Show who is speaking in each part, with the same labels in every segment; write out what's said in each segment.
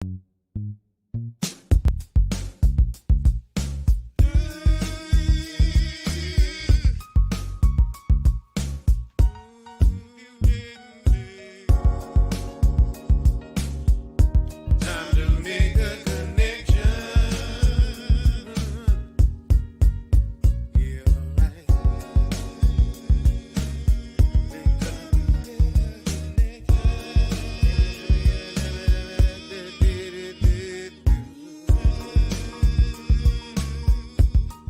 Speaker 1: Time to make a connection. Yeah, right.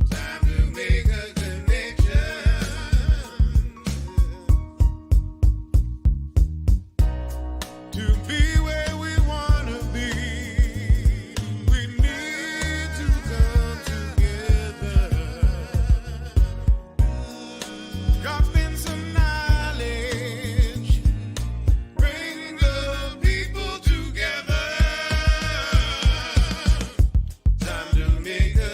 Speaker 1: Time to make a connection. To be where we wanna be, we need to come together. Drop in some knowledge, bring the people together. Time to make a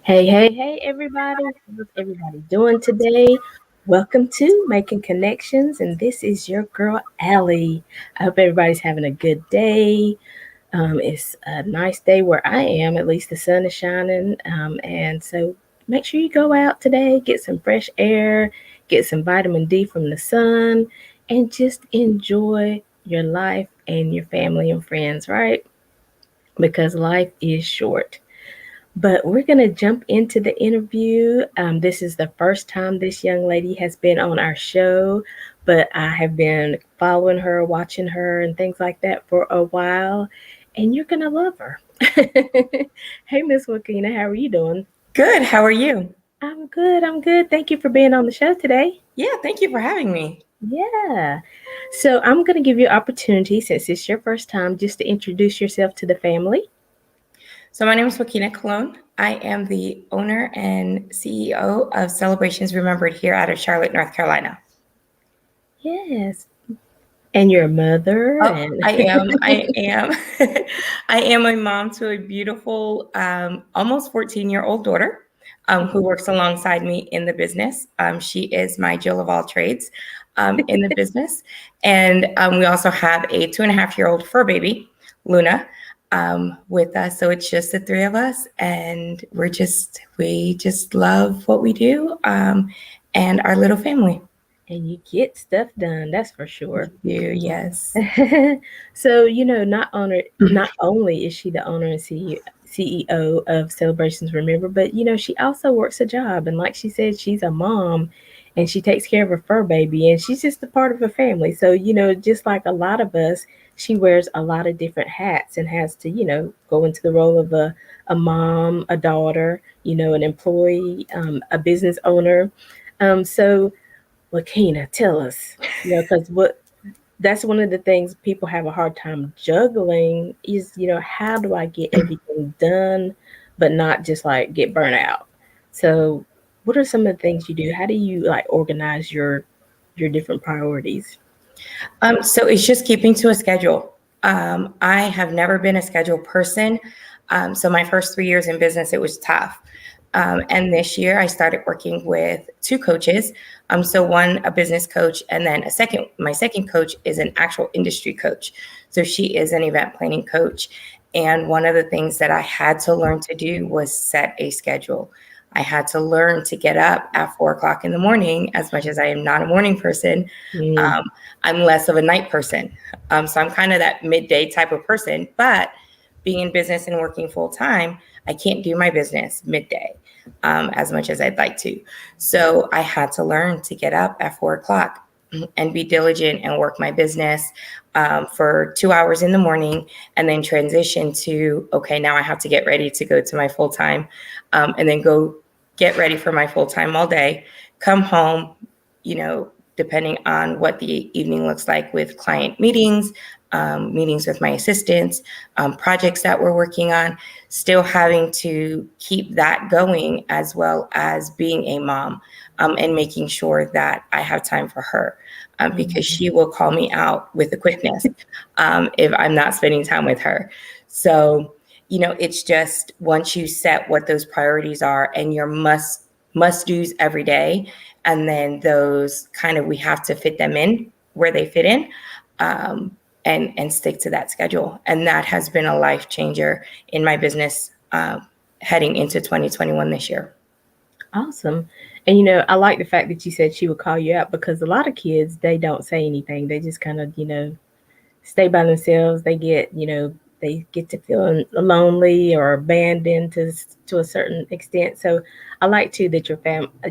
Speaker 2: Hey, everybody. How's everybody doing today? Welcome to Making Connections, and this is your girl, Aly. I hope everybody's having a good day. It's a nice day where I am, at least the sun is shining. And so make sure you go out today, get some fresh air, get some vitamin D from the sun, and just enjoy your life and your family and friends, right? Because life is short. But we're going to jump into the interview. This is the first time this young lady has been on our show, but I have been following her, watching her, and things like that for a while, and you're going to love her. Hey, Miss Wakina, how are you doing?
Speaker 3: Good. How are you?
Speaker 2: I'm good. I'm good. Thank you for being on the show today.
Speaker 3: Yeah, thank you for having me.
Speaker 2: Yeah. So I'm going to give you an opportunity, since it's your first time, just to introduce yourself to the family.
Speaker 3: So my name is Joaquina Colon. I am the owner and CEO of Celebrations Remembered here out of Charlotte, North Carolina.
Speaker 2: Yes. And your mother.
Speaker 3: Oh,
Speaker 2: and
Speaker 3: I am. I am a mom to a beautiful, almost 14-year-old daughter who works alongside me in the business. She is my Jill of all trades in the business. And we also have a 2.5-year-old fur baby, Luna, with us. So it's just the three of us, and we just love what we do, and our little family.
Speaker 2: And you get stuff done, that's for sure.
Speaker 3: Yes.
Speaker 2: So, not only is she the owner and CEO of Celebrations Remember, but she also works a job, and like she said, she's a mom, and she takes care of her fur baby, and she's just a part of a family. So, just like a lot of us, she wears a lot of different hats and has to, go into the role of a mom, a daughter, an employee, a business owner. So Lakina, tell us, because that's one of the things people have a hard time juggling is, how do I get everything done, but not just like get burnt out? So what are some of the things you do? How do you like organize your different priorities?
Speaker 3: So it's just keeping to a schedule. I have never been a schedule person. So my first 3 years in business, it was tough. And this year I started working with two coaches. So one, a business coach, and then my second coach is an actual industry coach. So she is an event planning coach. And one of the things that I had to learn to do was set a schedule. I had to learn to get up at 4 o'clock in the morning. As much as I am not a morning person, I'm less of a night person. So I'm kind of that midday type of person, but being in business and working full time, I can't do my business midday as much as I'd like to. So I had to learn to get up at 4 o'clock and be diligent and work my business for 2 hours in the morning, and then transition to, okay, now I have to get ready to go to my full time, and then go get ready for my full time all day, come home, depending on what the evening looks like with client meetings, meetings with my assistants, projects that we're working on, still having to keep that going, as well as being a mom, and making sure that I have time for her, because she will call me out with the quickness if I'm not spending time with her. So, it's just once you set what those priorities are and your must-dos every day, and then those kind of, we have to fit them in where they fit in. and stick to that schedule. And that has been a life changer in my business heading into 2021 this year.
Speaker 2: Awesome. And I like the fact that you said she would call you out, because a lot of kids, they don't say anything. They just kind of, stay by themselves. They get to feeling lonely or abandoned to a certain extent. So I like too that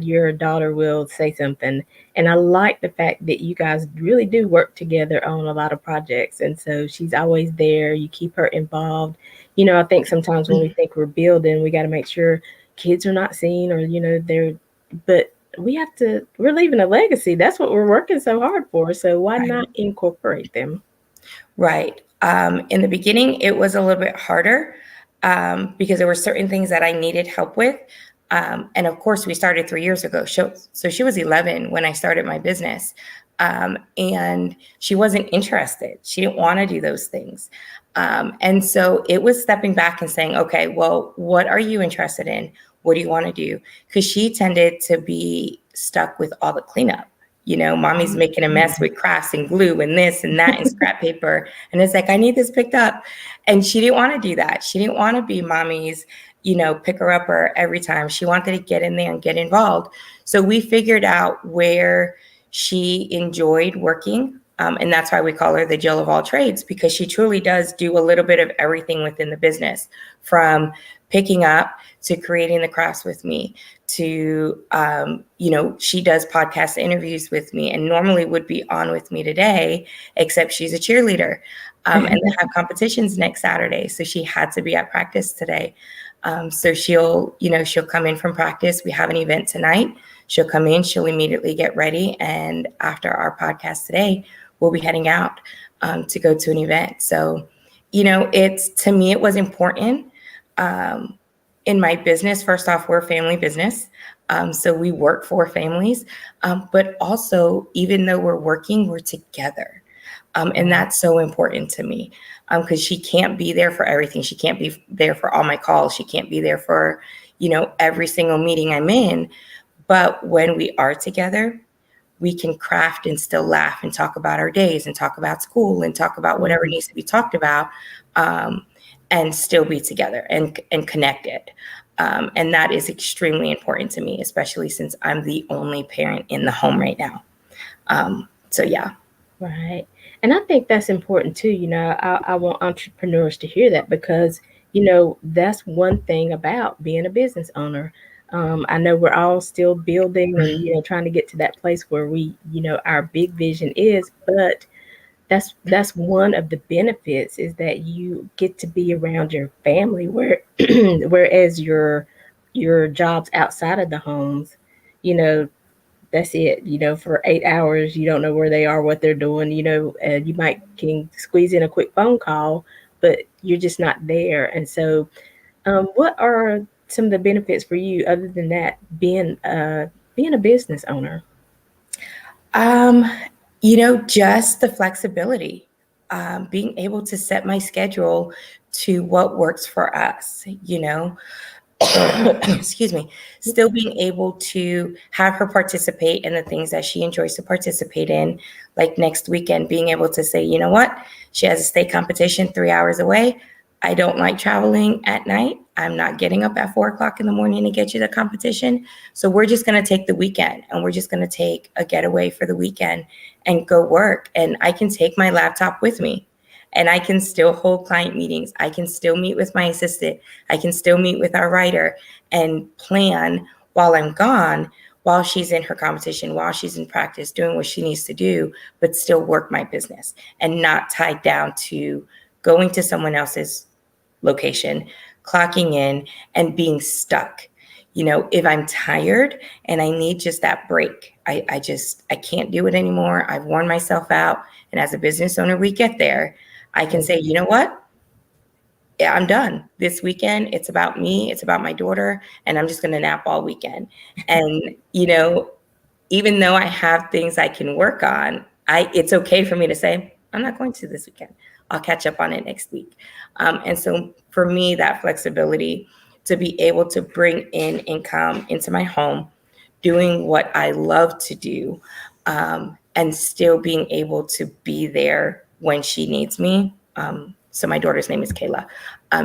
Speaker 2: your daughter will say something, and I like the fact that you guys really do work together on a lot of projects, and so she's always there. You keep her involved. I think sometimes when we think we're building, we got to make sure kids are not seen, or but we're leaving a legacy. That's what we're working so hard for. So why not incorporate them?
Speaker 3: Right. In the beginning, it was a little bit harder because there were certain things that I needed help with. And of course, we started 3 years ago. So she was 11 when I started my business. And she wasn't interested. She didn't want to do those things. And so it was stepping back and saying, okay, well, what are you interested in? What do you want to do? Because she tended to be stuck with all the cleanup. Mommy's making a mess with crafts and glue and this and that and scrap paper. And it's like, I need this picked up. And she didn't want to do that. She didn't want to be mommy's, picker upper every time. She wanted to get in there and get involved. So we figured out where she enjoyed working. And that's why we call her the Jill of all trades, because she truly does do a little bit of everything within the business, from picking up to creating the crafts with me to, she does podcast interviews with me and normally would be on with me today, except she's a cheerleader and they have competitions next Saturday. So she had to be at practice today. So she'll come in from practice. We have an event tonight. She'll come in, she'll immediately get ready. And after our podcast today, we'll be heading out to go to an event. So, to me, it was important in my business. First off, we're a family business. So we work for families, but also, even though we're working, we're together. And that's so important to me because she can't be there for everything. She can't be there for all my calls. She can't be there for, every single meeting I'm in. But when we are together, we can craft and still laugh and talk about our days and talk about school and talk about whatever needs to be talked about and still be together and connected. And that is extremely important to me, especially since I'm the only parent in the home right now. So, yeah.
Speaker 2: Right. And I think that's important too. I want entrepreneurs to hear that because, that's one thing about being a business owner. I know we're all still building and, trying to get to that place where we, our big vision is, but that's one of the benefits is that you get to be around your family whereas your jobs outside of the homes, that's it, for 8 hours, you don't know where they are, what they're doing, you might can squeeze in a quick phone call, but you're just not there. And so, what are some of the benefits for you other than that, being a business owner?
Speaker 3: Just the flexibility, being able to set my schedule to what works for us, excuse me, still being able to have her participate in the things that she enjoys to participate in, like next weekend, being able to say, you know what, she has a state competition 3 hours away. I don't like traveling at night. I'm not getting up at 4 o'clock in the morning to get you the competition. So we're just going to take the weekend and we're just going to take a getaway for the weekend and go work. And I can take my laptop with me and I can still hold client meetings. I can still meet with my assistant. I can still meet with our writer and plan while I'm gone, while she's in her competition, while she's in practice, doing what she needs to do, but still work my business and not tied down to going to someone else's location, clocking in and being stuck. If I'm tired and I need just that break, I can't do it anymore. I've worn myself out. And as a business owner, we get there. I can say, you know what? Yeah, I'm done. This weekend, it's about me. It's about my daughter. And I'm just going to nap all weekend. And, even though I have things I can work on, it's okay for me to say, I'm not going to this weekend. I'll catch up on it next week. And so for me, that flexibility to be able to bring in income into my home, doing what I love to do, and still being able to be there when she needs me. So my daughter's name is Kayla.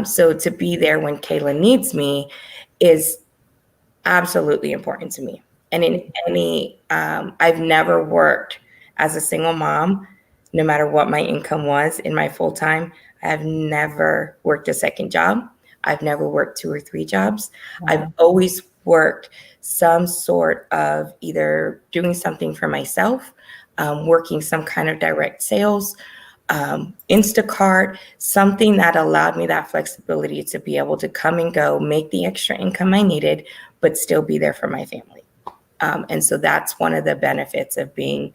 Speaker 3: So to be there when Kayla needs me is absolutely important to me. And in any, I've never worked as a single mom, no matter what my income was in my full time. I have never worked a second job. I've never worked 2 or 3 jobs. I've
Speaker 2: Wow.
Speaker 3: always worked some sort of either doing something for myself, working some kind of direct sales, Instacart, something that allowed me that flexibility to be able to come and go, make the extra income I needed, but still be there for my family. And so that's one of the benefits of being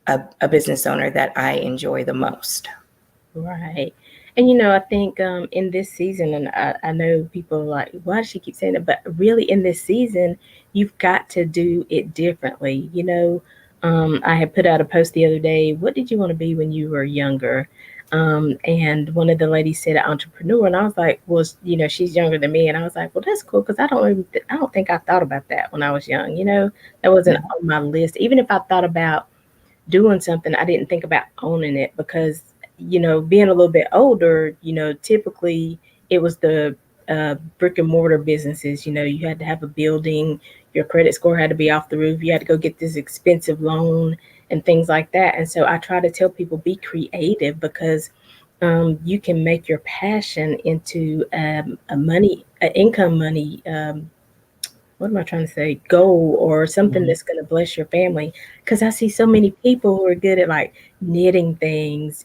Speaker 3: a business owner that I enjoy the most.
Speaker 2: Right. And I think in this season, and I know people are like, why does she keep saying it? But really, in this season, you've got to do it differently. I had put out a post the other day. What did you want to be when you were younger? And one of the ladies said an entrepreneur, and I was like, well, she's younger than me, and I was like, well, that's cool because I don't think I thought about that when I was young. That wasn't on my list. Even if I thought about doing something, I didn't think about owning it because, being a little bit older, typically it was the brick and mortar businesses. You had to have a building, your credit score had to be off the roof, you had to go get this expensive loan and things like that. And so I try to tell people be creative because you can make your passion into a income money what am I trying to say, goal or something that's going to bless your family. Because I see so many people who are good at like knitting things,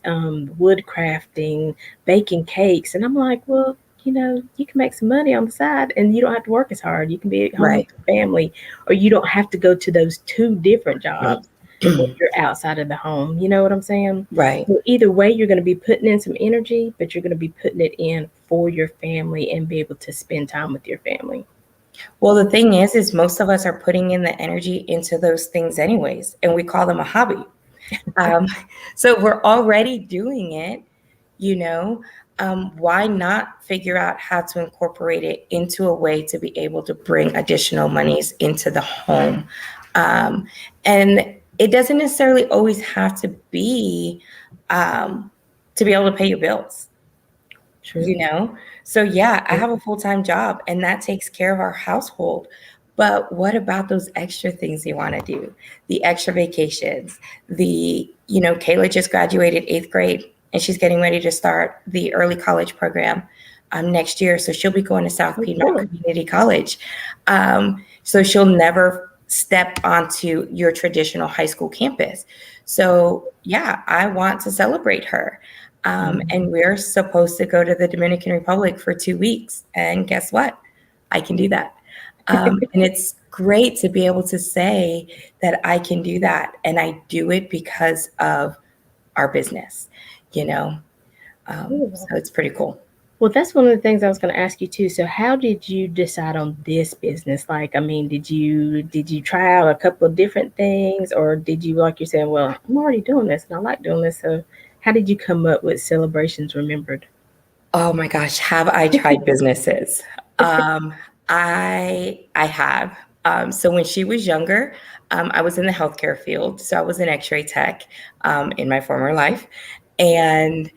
Speaker 2: wood crafting, baking cakes. And I'm like, well, you can make some money on the side and you don't have to work as hard. You can be at home with
Speaker 3: Right.
Speaker 2: your family, or you don't have to go to those 2 different jobs if you're outside of the home. You know what I'm saying?
Speaker 3: Right.
Speaker 2: So either way, you're going to be putting in some energy, but you're going to be putting it in for your family and be able to spend time with your family.
Speaker 3: Well, the thing is most of us are putting in the energy into those things anyways, and we call them a hobby. So we're already doing it, why not figure out how to incorporate it into a way to be able to bring additional monies into the home? And it doesn't necessarily always have to be to be able to pay your bills.
Speaker 2: True.
Speaker 3: So yeah, I have a full-time job and that takes care of our household. But what about those extra things you want to do? The extra vacations, Kayla just graduated 8th grade and she's getting ready to start the early college program next year. So she'll be going to South Piedmont Community College. So she'll never step onto your traditional high school campus. So yeah, I want to celebrate her. And we're supposed to go to the Dominican Republic for 2 weeks. And guess what? I can do that. And it's great to be able to say that I can do that. And I do it because of our business, So it's pretty cool.
Speaker 2: Well, that's one of the things I was going to ask you too. So how did you decide on this business? Like, I mean, did you try out a couple of different things, or did you, like you're saying, well, I'm already doing this and I like doing this. So how did you come up with Celebrations Remembered?
Speaker 3: Oh my gosh, have I tried businesses? I have. So when she was younger, I was in the healthcare field. So I was an X-ray tech in my former life. And,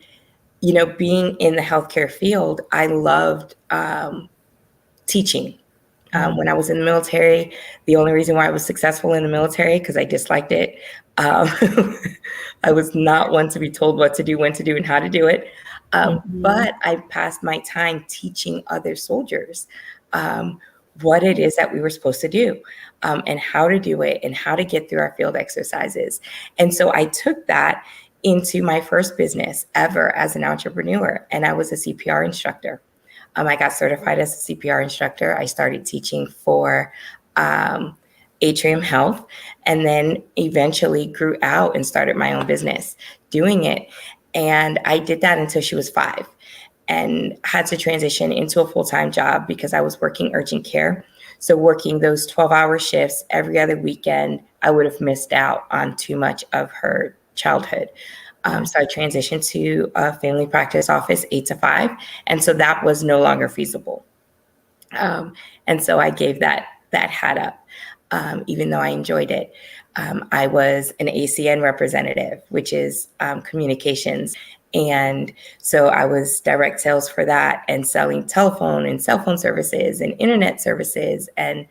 Speaker 3: being in the healthcare field, I loved teaching. When I was in the military, the only reason why I was successful in the military, because I disliked it. I was not one to be told what to do, when to do, and how to do it. But I passed my time teaching other soldiers what it is that we were supposed to do and how to do it and how to get through our field exercises. And so I took that into my first business ever as an entrepreneur, and I was a CPR instructor. I got certified as a CPR instructor. I started teaching for Atrium Health, and then eventually grew out and started my own business doing it. And I did that until she was 5 and had to transition into a full-time job because I was working urgent care. So working those 12-hour shifts every other weekend, I would have missed out on too much of her childhood. So I transitioned to a family practice office 8 to 5. And so that was no longer feasible. And so I gave that hat up, even though I enjoyed it. I was an ACN representative, which is communications. And so I was direct sales for that and selling telephone and cell phone services and internet services, and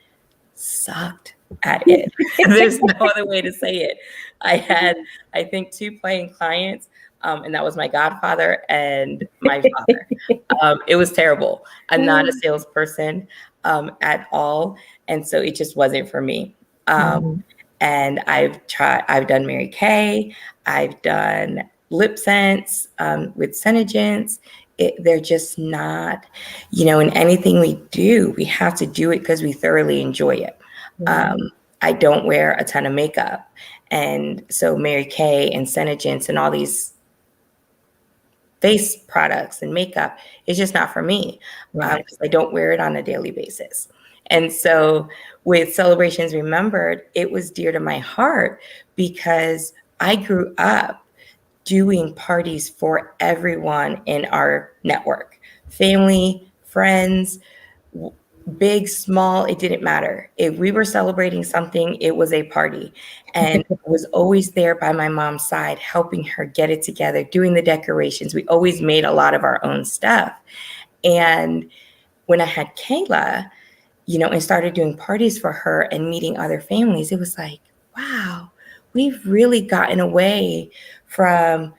Speaker 3: sucked at it. There's no other way to say it. I had, I think, 2 paying clients, and that was my godfather and my father. It was terrible. I'm not a salesperson at all, and so it just wasn't for me. And I've done Mary Kay, I've done lip sense with Senegence. They're just not, in anything we do, we have to do it because we thoroughly enjoy it. I don't wear a ton of makeup. And so Mary Kay and Senegence and all these face products and makeup is just not for me, because I don't wear it on a daily basis. And so with Celebrations Remembered, it was dear to my heart because I grew up doing parties for everyone in our network, family, friends, big, small, it didn't matter. If we were celebrating something, it was a party. And I was always there by my mom's side, helping her get it together, doing the decorations. We always made a lot of our own stuff. And when I had Kayla, and started doing parties for her and meeting other families, it was like, wow, we've really gotten away from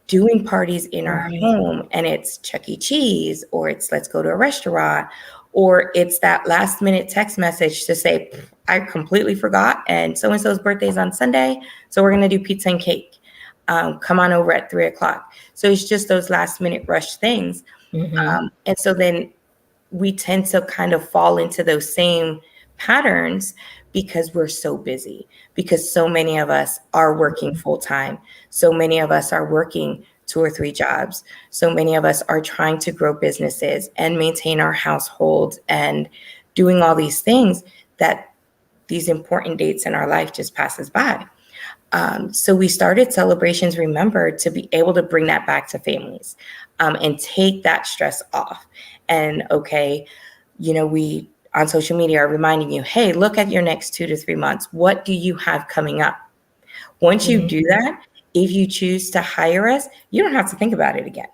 Speaker 3: doing parties in our home, and it's Chuck E. Cheese, or it's let's go to a restaurant, or it's that last minute text message to say, I completely forgot, and so-and-so's birthday is on Sunday, so we're going to do pizza and cake. Come on over at 3:00. So it's just those last minute rush things. And so then we tend to kind of fall into those same patterns because we're so busy, because so many of us are working full time. So many of us are working 2 or 3 jobs. So many of us are trying to grow businesses and maintain our households and doing all these things that these important dates in our life just passes by. So we started Celebrations Remembered to be able to bring that back to families and take that stress off. And we on social media are reminding you, hey, look at your next 2 to 3 months. What do you have coming up? Once you do that, if you choose to hire us, you don't have to think about it again,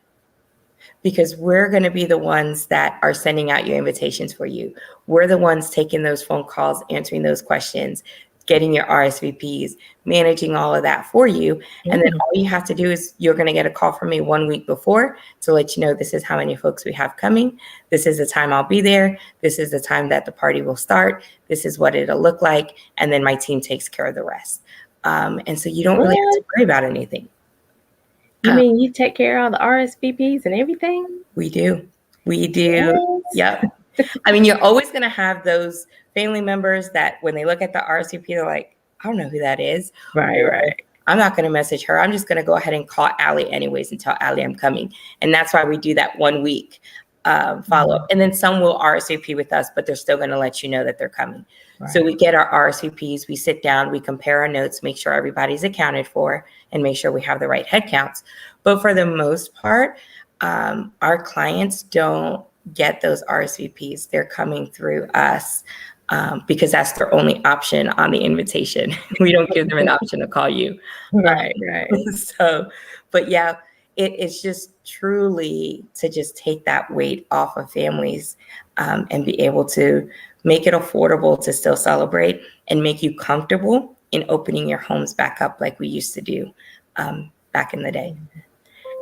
Speaker 3: because we're going to be the ones that are sending out your invitations for you. We're the ones taking those phone calls, answering those questions, getting your RSVPs, managing all of that for you. And then all you have to do is you're going to get a call from me 1 week before to let you know this is how many folks we have coming. This is the time I'll be there. This is the time that the party will start. This is what it'll look like. And then my team takes care of the rest. And so you don't really have to worry about anything.
Speaker 2: You mean you take care of all the RSVPs and everything?
Speaker 3: We do. We do. Yep. I mean, you're always going to have those family members that when they look at the RSVP, they're like, I don't know who that is. Right. I'm not going to message her. I'm just going to go ahead and call Aly anyways and tell Aly I'm coming. And that's why we do that 1 week follow-up. And then some will RSVP with us, but they're still going to let you know that they're coming. So we get our RSVPs, we sit down, we compare our notes, make sure everybody's accounted for, and make sure we have the right head counts. But for the most part, our clients don't get those RSVPs. They're coming through us because that's their only option on the invitation. We don't give them an option to call you. Right. So, but yeah, it's just truly to just take that weight off of families and be able to make it affordable to still celebrate and make you comfortable in opening your homes back up like we used to do back in the day.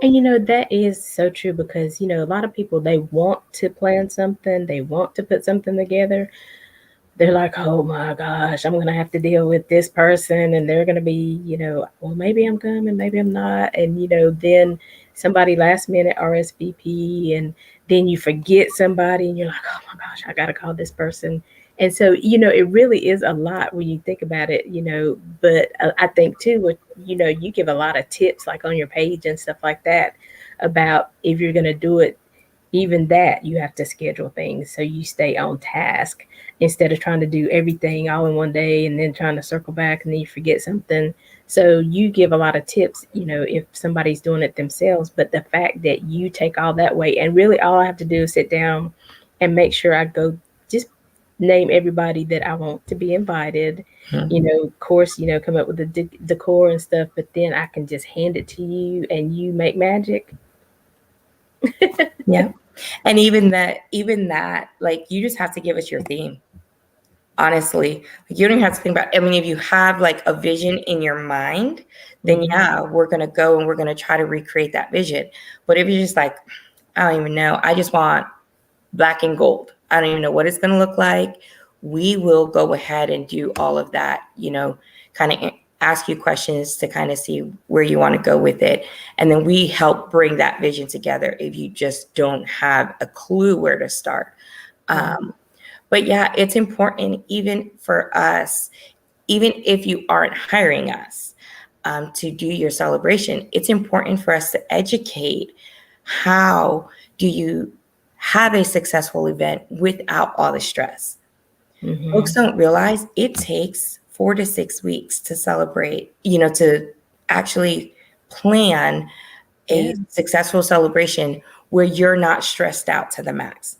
Speaker 2: And that is so true because, a lot of people, they want to plan something, they want to put something together. They're like, oh my gosh, I'm going to have to deal with this person and they're going to be, well, maybe I'm coming, maybe I'm not. And, then somebody last minute RSVP and then you forget somebody and you're like, oh my gosh, I got to call this person. And so, it really is a lot when you think about it, but I think too, you give a lot of tips like on your page and stuff like that about if you're going to do it, even that you have to schedule things so you stay on task instead of trying to do everything all in one day and then trying to circle back and then you forget something. So you give a lot of tips, if somebody's doing it themselves, but the fact that you take all that way and really all I have to do is sit down and make sure I go just name everybody that I want to be invited,
Speaker 3: Mhm.
Speaker 2: of course, come up with the decor and stuff, but then I can just hand it to you and you make magic.
Speaker 3: Yeah. And even that, like, you just have to give us your theme. Honestly, like, you don't have to think about, I mean, if you have like a vision in your mind, then
Speaker 2: Mhm.
Speaker 3: yeah, we're going to go and we're going to try to recreate that vision. But if you're just like, I don't even know, I just want black and gold, I don't even know what it's going to look like, we will go ahead and do all of that, kind of ask you questions to kind of see where you want to go with it. And then we help bring that vision together if you just don't have a clue where to start.
Speaker 2: Right.
Speaker 3: But yeah, it's important even for us, even if you aren't hiring us to do your celebration, it's important for us to educate how do you have a successful event without all the stress. Folks
Speaker 2: Mhm.
Speaker 3: don't realize it takes 4 to 6 weeks to celebrate, to actually plan
Speaker 2: Yeah.
Speaker 3: a successful celebration where you're not stressed out to the max.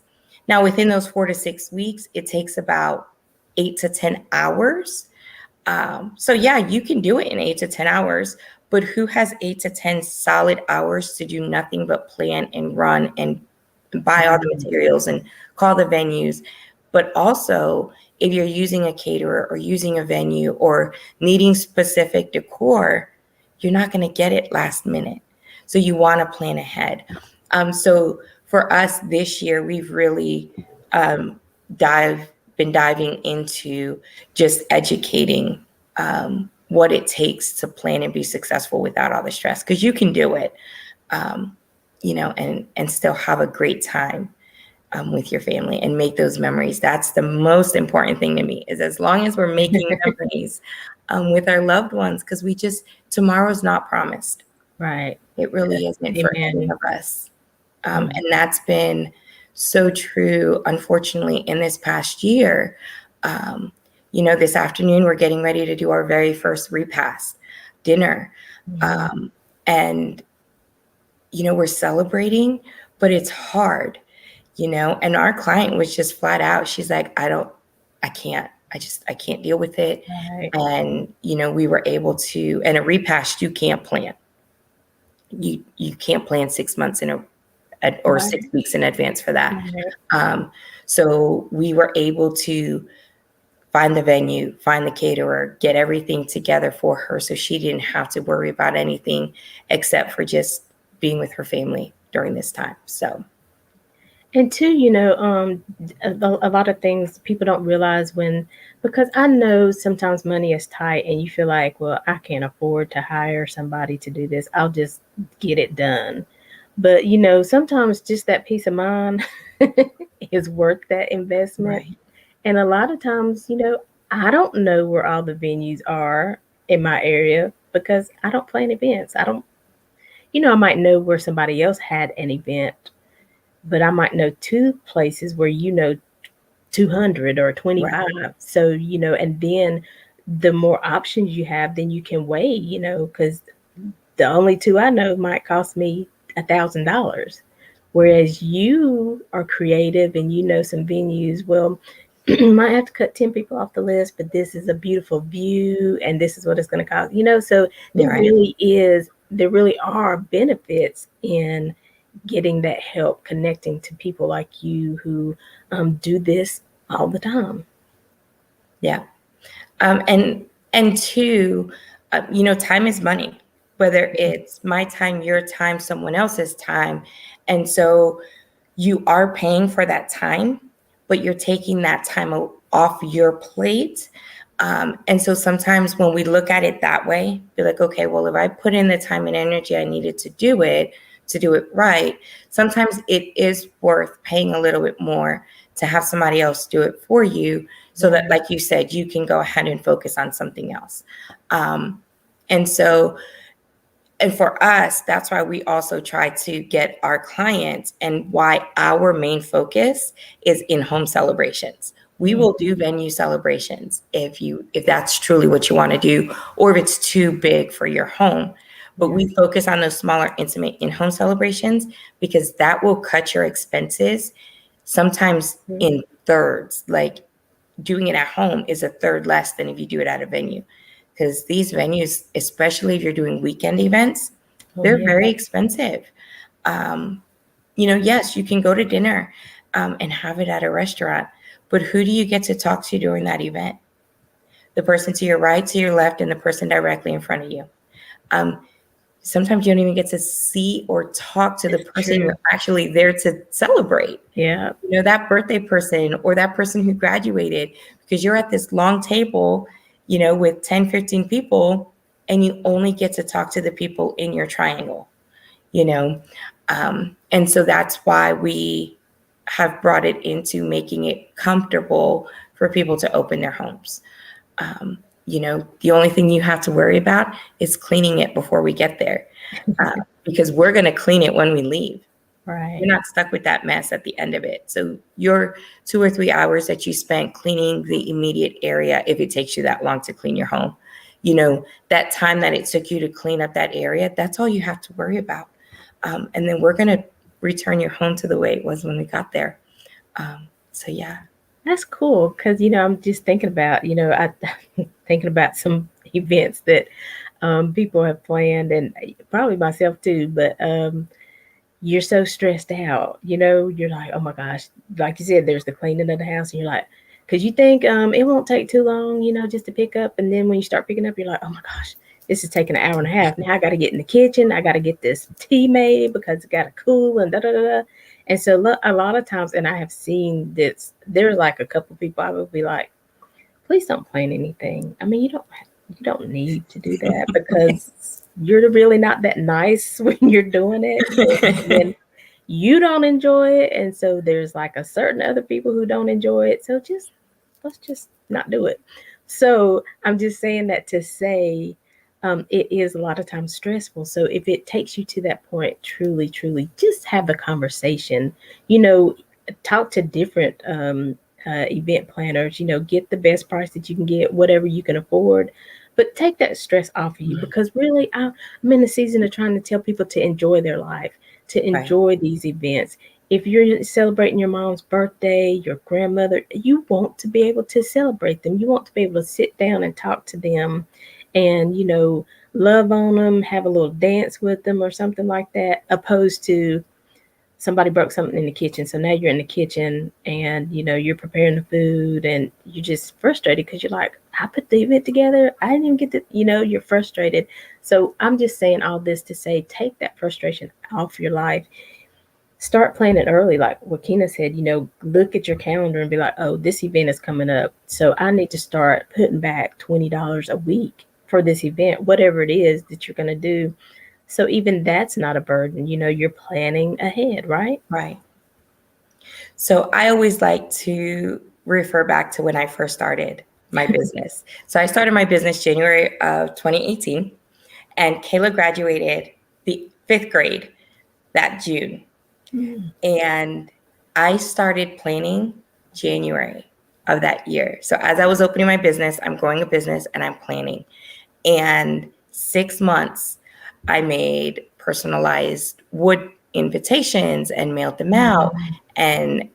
Speaker 3: Now, within those 4 to 6 weeks, it takes about 8 to 10 hours. So, yeah, you can do it in 8 to 10 hours, but who has 8 to 10 solid hours to do nothing but plan and run and buy all the
Speaker 2: Mhm.
Speaker 3: materials and call the venues? But also, if you're using a caterer or using a venue or needing specific decor, you're not going to get it last minute. So you want to plan ahead. So for us this year, we've really um, been diving into just educating what it takes to plan and be successful without all the stress, because you can do it, um, and still have a great time with your family and make those memories. That's the most important thing to me, is as long as we're making memories with our loved ones, because tomorrow's not promised.
Speaker 2: Right.
Speaker 3: It really isn't for any
Speaker 2: Amen.
Speaker 3: of us.
Speaker 2: Mhm.
Speaker 3: And that's been so true, unfortunately, in this past year. Um, this afternoon, we're getting ready to do our very first repast dinner.
Speaker 2: Mhm.
Speaker 3: Um, and, we're celebrating, but it's hard, and our client was just flat out. She's like, I can't deal with it.
Speaker 2: Right.
Speaker 3: And, we were able to, and a repast, you can't plan. You can't plan 6 months or
Speaker 2: Right.
Speaker 3: 6 weeks in advance for that.
Speaker 2: Right.
Speaker 3: So we were able to find the venue, find the caterer, get everything together for her, so she didn't have to worry about anything except for just being with her family during this time. So
Speaker 2: And two, a lot of things people don't realize because I know sometimes money is tight and you feel like, well, I can't afford to hire somebody to do this. I'll just get it done. But, sometimes just that peace of mind is worth that investment.
Speaker 3: right,
Speaker 2: And a lot of times, I don't know where all the venues are in my area because I don't plan events. I don't, I might know where somebody else had an event, but I might know two places where 200 or
Speaker 3: right,
Speaker 2: 25. So, and then the more options you have, then you can weigh, because the only two I know might cost me $1,000. Whereas you are creative and you know some venues, well, might have to cut 10 people off the list, but this is a beautiful view and this is what it's going to cost, So
Speaker 3: you're right.
Speaker 2: there really are benefits in getting that help, connecting to people like you who do this all the time.
Speaker 3: Yeah. And two, time is money, whether it's my time, your time, someone else's time. And so you are paying for that time, but you're taking that time off your plate. And so sometimes when we look at it that way, be like, okay, well, if I put in the time and energy I needed to do it right, sometimes it is worth paying a little bit more to have somebody else do it for you, so that,
Speaker 2: Right.
Speaker 3: like you said, you can go ahead and focus on something else. Um, and so and for us, that's why we also try to get our clients, and why our main focus is in-home celebrations. We
Speaker 2: Mm.
Speaker 3: will do venue celebrations if that's truly what you want to do, or if it's too big for your home. But
Speaker 2: Yeah.
Speaker 3: we focus on those smaller, intimate in-home celebrations, because that will cut your expenses sometimes
Speaker 2: Mm.
Speaker 3: in thirds. Like, doing it at home is a third less than if you do it at a venue. Because these venues, especially if you're doing weekend events, they're very expensive. Yes, you can go to dinner and have it at a restaurant, but who do you get to talk to during that event? The person to your right, to your left, and the person directly in front of you. Sometimes you don't even get to see or talk to the person you're actually there to celebrate.
Speaker 2: Yeah.
Speaker 3: That birthday person or that person who graduated, because you're at this long table, with 10, 15 people, and you only get to talk to the people in your triangle, and so that's why we have brought it into making it comfortable for people to open their homes. The only thing you have to worry about is cleaning it before we get there, because we're going to clean it when we leave.
Speaker 2: Right.
Speaker 3: You're not stuck with that mess at the end of it. So your 2 or 3 hours that you spent cleaning the immediate area, if it takes you that long to clean your home, that time that it took you to clean up that area, that's all you have to worry about. And then we're going to return your home to the way it was when we got there. So yeah.
Speaker 2: That's cool, because I'm just thinking about thinking about some events that people have planned, and probably myself too. But you're so stressed out, you're like, oh my gosh, like you said, there's the cleaning of the house, and you're like, because you think it won't take too long, just to pick up, and then when you start picking up, you're like, oh my gosh, this is taking an hour and a half. Now I got to get in the kitchen, I got to get this tea made because it got to cool and da da da da. And so a lot of times, and I have seen this, there's like a couple people I would be like, please don't plan anything. I mean, you don't need to do that, because you're really not that nice when you're doing it. When you don't enjoy it. And so there's like a certain other people who don't enjoy it. So let's just not do it. So I'm just saying that to say, it is a lot of times stressful. So if it takes you to that point, truly, truly, just have the conversation. Talk to different event planners. Get the best price that you can get, whatever you can afford. But take that stress off of you, because really, I'm in the season of trying to tell people to enjoy their life, to enjoy these events. If you're celebrating your mom's birthday, your grandmother, you want to be able to celebrate them. You want to be able to sit down and talk to them and, love on them, have a little dance with them or something like that, opposed to somebody broke something in the kitchen. So now you're in the kitchen and, you're preparing the food and you're just frustrated because you're like, I put the event together. I didn't even get to, you're frustrated. So I'm just saying all this to say, take that frustration off your life. Start planning early. Like what Keena said, look at your calendar and be like, oh, this event is coming up. So I need to start putting back $20 a week for this event, whatever it is that you're going to do. So even that's not a burden. You're planning ahead, right?
Speaker 3: Right. So I always like to refer back to when I first started my business. So I started my business January of 2018, and Kayla graduated the 5th grade that June. And I started planning January of that year. So as I was opening my business, I'm growing a business and I'm planning. And 6 months, I made personalized wood invitations and mailed them out, and,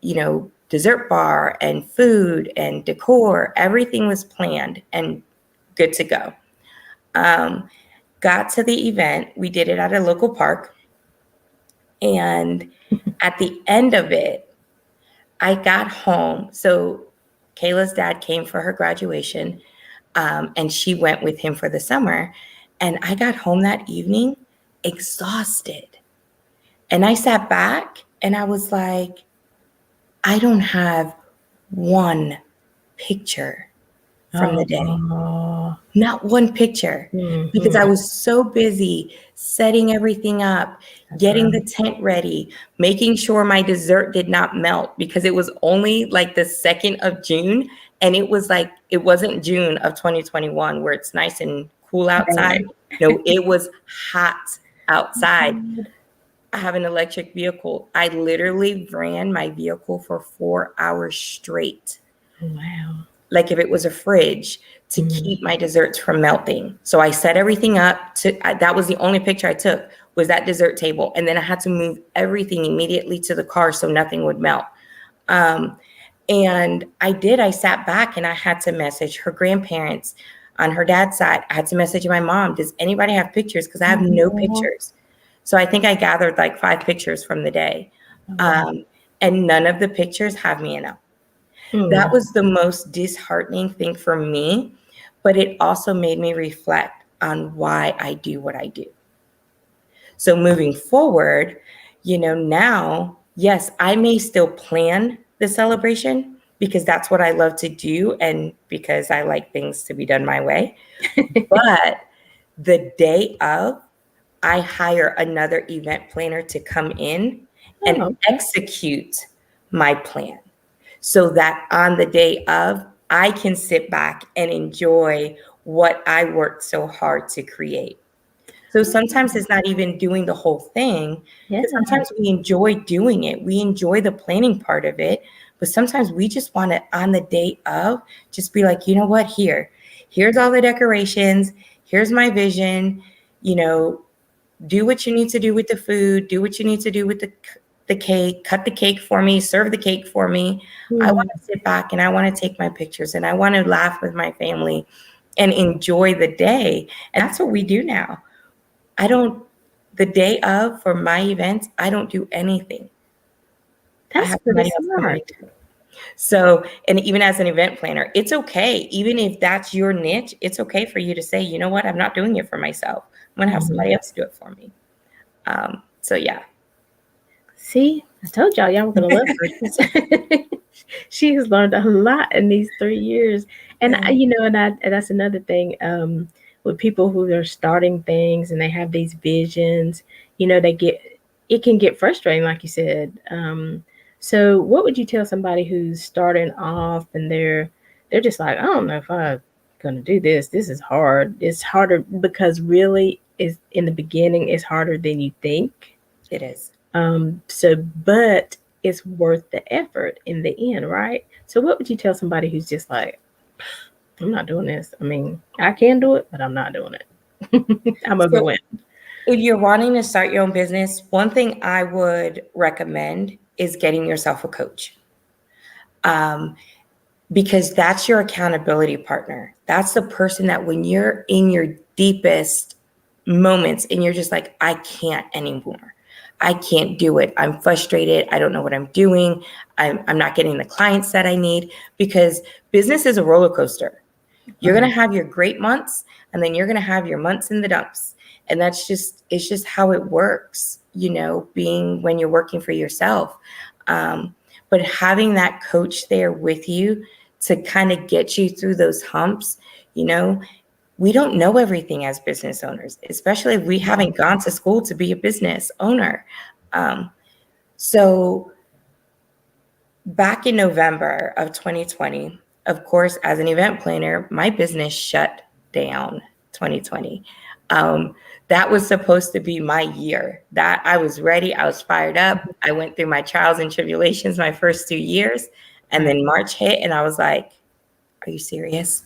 Speaker 3: dessert bar and food and decor, everything was planned and good to go. Got to the event. We did it at a local park. And at the end of it, I got home. So Kayla's dad came for her graduation, and she went with him for the summer. And I got home that evening exhausted. And I sat back and I was like, I don't have one picture from the day. Not one picture, because I was so busy setting everything up, getting the tent ready, making sure my dessert did not melt, because it was only like the 2nd of June. And it was like, it wasn't June of 2021 where it's nice and cool outside. No, it was hot outside. I have an electric vehicle. I literally ran my vehicle for 4 hours straight.
Speaker 2: Wow.
Speaker 3: Like if it was a fridge, to keep my desserts from melting. So I set everything up that was the only picture I took, was that dessert table. And then I had to move everything immediately to the car so nothing would melt. And I sat back and I had to message her grandparents on her dad's side. I had to message my mom. Does anybody have pictures? Because I have no pictures. So I think I gathered like 5 pictures from the day. And none of the pictures have me in them. That was the most disheartening thing for me, but it also made me reflect on why I do what I do. So moving forward, now, yes, I may still plan the celebration because that's what I love to do and because I like things to be done my way. But the day of, I hire another event planner to come in and execute my plan so that on the day of, I can sit back and enjoy what I worked so hard to create. So sometimes it's not even doing the whole thing. Sometimes we enjoy doing it. We enjoy the planning part of it. But sometimes we just want to, on the day of, just be like, you know what, here's all the decorations. Here's my vision. Do what you need to do with the food. Do what you need to do with the cake. Cut the cake for me. Serve the cake for me. I want to sit back and I want to take my pictures and I want to laugh with my family and enjoy the day. And that's what we do now. The day of, for my events, I don't do anything.
Speaker 2: That's pretty smart.
Speaker 3: So, and even as an event planner, it's okay. Even if that's your niche, it's okay for you to say, you know what, I'm not doing it for myself. I'm going to have somebody else do it for me. So yeah.
Speaker 2: See, I told y'all were going to love her. She has learned a lot in these 3 years. And, and that's another thing. With people who are starting things and they have these visions, it can get frustrating, like you said. So what would you tell somebody who's starting off and they're just like, I don't know if I'm going to do this. This is hard. It's harder because really is in the beginning, it's harder than you think.
Speaker 3: It is.
Speaker 2: But it's worth the effort in the end, right? So what would you tell somebody who's just like, I'm not doing this. I mean, I can do it, but I'm not doing it. I'm overwhelmed.
Speaker 3: If you're wanting to start your own business, one thing I would recommend is getting yourself a coach. Because that's your accountability partner. That's the person that when you're in your deepest moments and you're just like, I can't anymore. I can't do it. I'm frustrated. I don't know what I'm doing. I'm not getting the clients that I need, because business is a roller coaster. You're going to have your great months and then you're going to have your months in the dumps. And it's just how it works, being when you're working for yourself. But having that coach there with you to kind of get you through those humps, we don't know everything as business owners, especially if we haven't gone to school to be a business owner. So back in November of 2020, of course, as an event planner, my business shut down 2020. That was supposed to be my year. That I was ready. I was fired up. I went through my trials and tribulations my first 2 years. And then March hit and I was like, are you serious?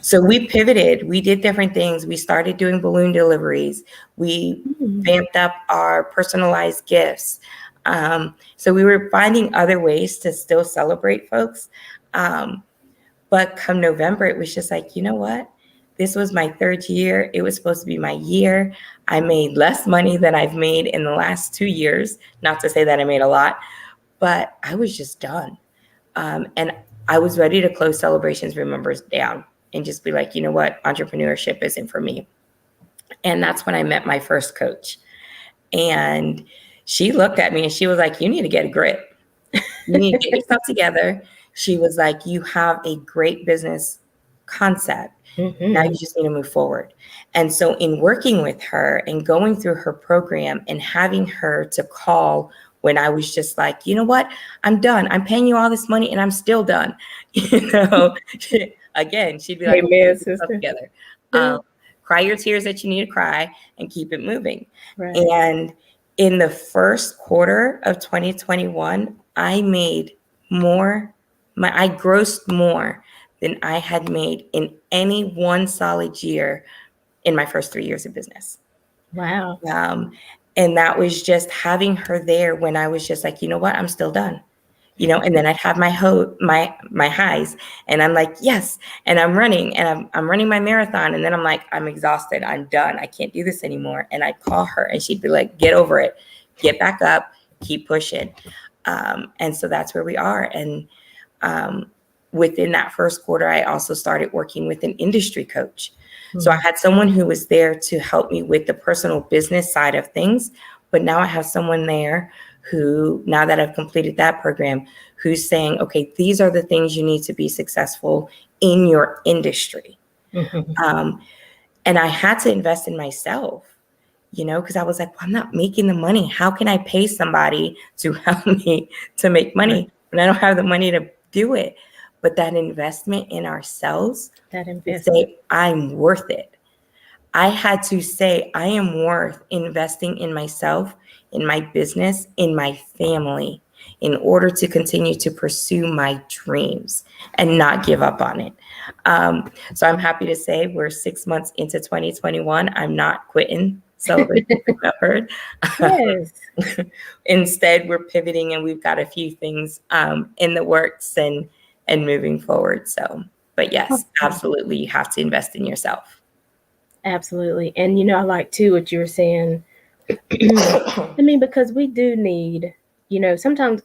Speaker 3: So we pivoted. We did different things. We started doing balloon deliveries. We vamped up our personalized gifts. So we were finding other ways to still celebrate folks. But come November, it was just like, you know what? This was my 3rd year. It was supposed to be my year. I made less money than I've made in the last 2 years. Not to say that I made a lot, but I was just done. And I was ready to close Celebrations Remembers down and just be like, you know what? Entrepreneurship isn't for me. And that's when I met my first coach. And she looked at me and she was like, you need to get a grip. You need to get yourself together. She was like, you have a great business concept. Now you just need to move forward. And so in working with her and going through her program and having her to call when I was just like, you know what, I'm done. I'm paying you all this money and I'm still done. Again, she'd be like,
Speaker 2: Amen, sister.
Speaker 3: Together.
Speaker 2: Yeah.
Speaker 3: Cry your tears that you need to cry and keep it moving.
Speaker 2: Right.
Speaker 3: And in the first quarter of 2021, I made more. I grossed more than I had made in any one solid year in my first 3 years of business.
Speaker 2: Wow.
Speaker 3: And that was just having her there when I was just like, you know what, I'm still done. and then I'd have my highs, and I'm like, yes, and I'm running, and I'm running my marathon, and then I'm like, I'm exhausted, I'm done, I can't do this anymore. And I'd call her, and she'd be like, get over it, get back up, keep pushing. And so that's where we are. And within that first quarter, I also started working with an industry coach. So I had someone who was there to help me with the personal business side of things. But now I have someone there who, now that I've completed that program, who's saying, okay, these are the things you need to be successful in your industry. And I had to invest in myself, because I was like, well, I'm not making the money. How can I pay somebody to help me to make money when I don't have the money to do it? But that investment in ourselves, to say, I'm worth it. I had to say, I am worth investing in myself, in my business, in my family, in order to continue to pursue my dreams and not give up on it. So I'm happy to say we're 6 months into 2021. I'm not quitting Celebrating Recovered.
Speaker 2: Yes.
Speaker 3: Instead, we're pivoting, and we've got a few things in the works and moving forward. So, but yes, absolutely, you have to invest in yourself.
Speaker 2: Absolutely. And I like too what you were saying. I mean, because we do need, sometimes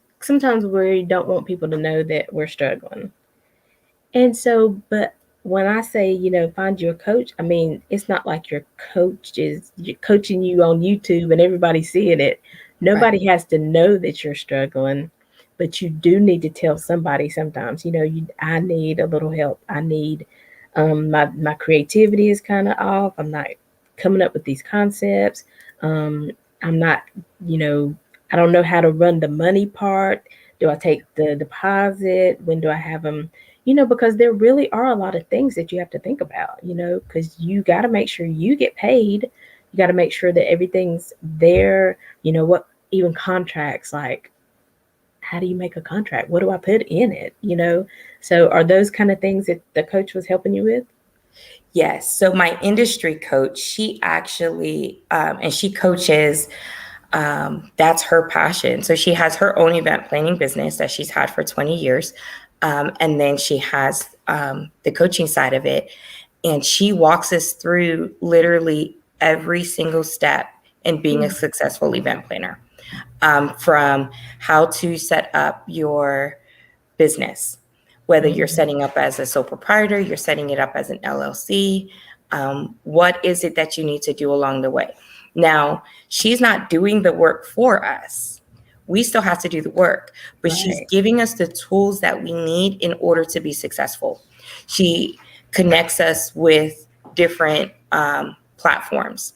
Speaker 2: we don't want people to know that we're struggling. And so, but when I say, find you a coach, I mean, it's not like your coach is coaching you on YouTube and everybody's seeing it. Nobody has to know that you're struggling, but you do need to tell somebody sometimes, I need a little help. I need, my creativity is kind of off. I'm not coming up with these concepts. I'm not, I don't know how to run the money part. Do I take the deposit? When do I have them? Because there really are a lot of things that you have to think about, because you got to make sure you get paid. You got to make sure that everything's there. What even contracts, like, how do you make a contract? What do I put in it? So are those kind of things that the coach was helping you with?
Speaker 3: Yes. So my industry coach, she actually, and she coaches, that's her passion. So she has her own event planning business that she's had for 20 years. And then she has the coaching side of it. And she walks us through literally every single step in being a successful event planner, from how to set up your business, whether you're setting up as a sole proprietor, you're setting it up as an LLC. What is it that you need to do along the way? Now, she's not doing the work for us. We still have to do the work, but she's giving us the tools that we need in order to be successful. She connects us with different platforms.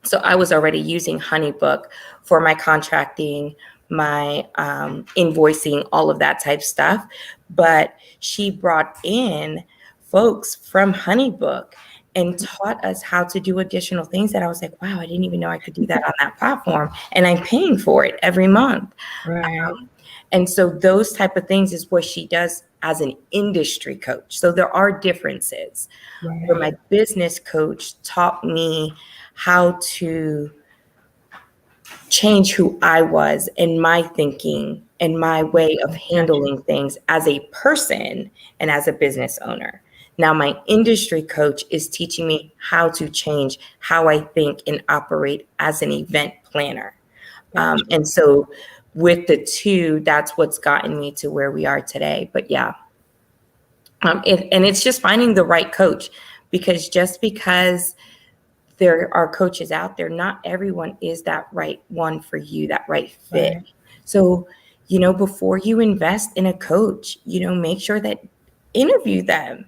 Speaker 3: So I was already using HoneyBook for my contracting, my invoicing, all of that type stuff. But she brought in folks from HoneyBook and taught us how to do additional things that I was like, wow, I didn't even know I could do that on that platform. And I'm paying for it every month.
Speaker 2: Right.
Speaker 3: And so those type of things is what she does as an industry coach. So there are differences. Where my business coach taught me how to change who I was and my thinking and my way of handling things as a person and as a business owner. Now, my industry coach is teaching me how to change how I think and operate as an event planner. And so with the two, that's what's gotten me to where we are today. But yeah, and it's just finding the right coach, because just because there are coaches out there, not everyone is that right one for you, that right fit. Right. So, before you invest in a coach, make sure that interview them.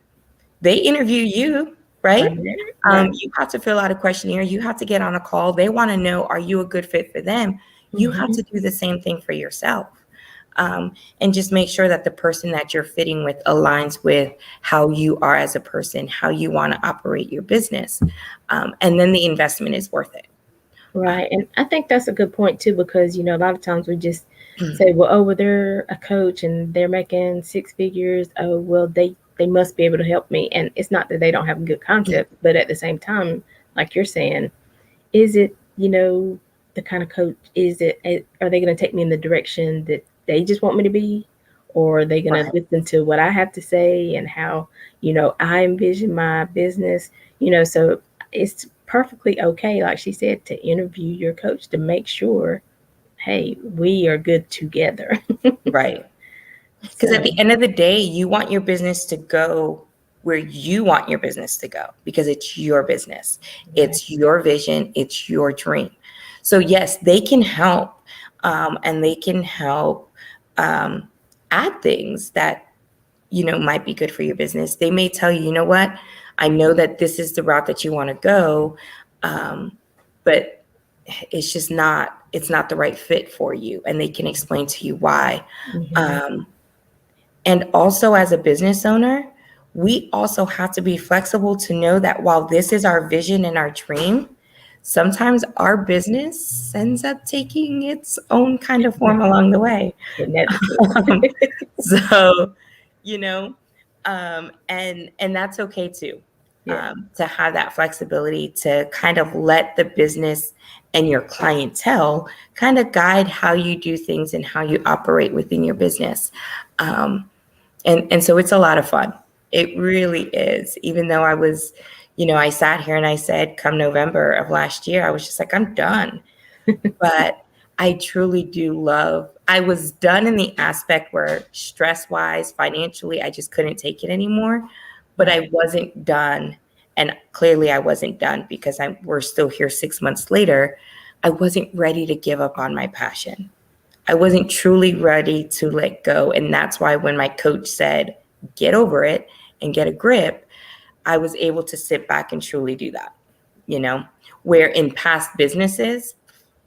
Speaker 3: They interview you, right? You have to fill out a questionnaire. You have to get on a call. They want to know, are you a good fit for them? You have to do the same thing for yourself. And just make sure that the person that you're fitting with aligns with how you are as a person, how you want to operate your business. And then the investment is worth it.
Speaker 2: Right. And I think that's a good point too, because, a lot of times we just say, well, they're a coach and they're making six figures. Oh, well, they must be able to help me. And it's not that they don't have a good concept, but at the same time, like you're saying, is it, the kind of coach, are they going to take me in the direction that they just want me to be, or are they going to
Speaker 3: Right.
Speaker 2: listen to what I have to say and how, I envision my business, so it's perfectly okay, like she said, to interview your coach to make sure, hey, we are good together.
Speaker 3: Right. Because at
Speaker 2: So,
Speaker 3: the end of the day, you want your business to go where you want your business to go because it's your business.
Speaker 2: right.
Speaker 3: It's your vision. It's your dream. So, yes, they can help, and they can help um, add things that, might be good for your business. They may tell you, you know what, I know that this is the route that you want to go, but it's not the right fit for you. And they can explain to you why.
Speaker 2: Mhm.
Speaker 3: Um, and also, as a business owner, we also have to be flexible to know that while this is our vision and our dream, sometimes our business ends up taking its own kind of form along the way.
Speaker 2: And that's true.
Speaker 3: Um, so, you know, and that's okay too.
Speaker 2: Yeah.
Speaker 3: To have that flexibility to kind of let the business and your clientele kind of guide how you do things and how you operate within your business. And so it's a lot of fun. It really is. Even though I sat here and I said, come November of last year, I was just like, I'm done. But I truly do love, I was done in the aspect where stress wise, financially, I just couldn't take it anymore. But
Speaker 2: Right.
Speaker 3: I wasn't done. And clearly I wasn't done because we're still here 6 months later. I wasn't ready to give up on my passion. I wasn't truly ready to let go. And that's why when my coach said, get over it and get a grip, I was able to sit back and truly do that, where in past businesses,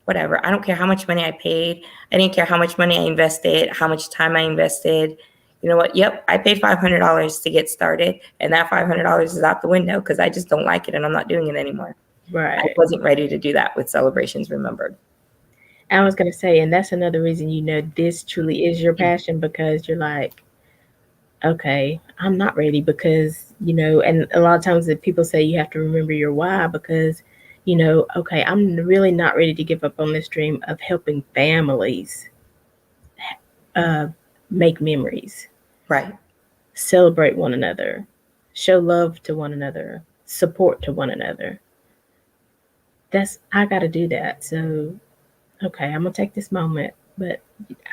Speaker 3: whatever, I don't care how much money I paid. I didn't care how much money I invested, how much time I invested. You know what? Yep, I paid $500 to get started. And that $500 is out the window because I just don't like it and I'm not doing it anymore. I
Speaker 2: Right.
Speaker 3: wasn't ready to do that with Celebrations Remembered.
Speaker 2: I was going to say, and that's another reason, this truly is your passion, because you're like, okay, I'm not ready because, and a lot of times that people say you have to remember your why because, okay, I'm really not ready to give up on this dream of helping families uh, make memories,
Speaker 3: Right.
Speaker 2: celebrate one another, show love to one another, support to one another. I got to do that. So, okay, I'm going to take this moment, but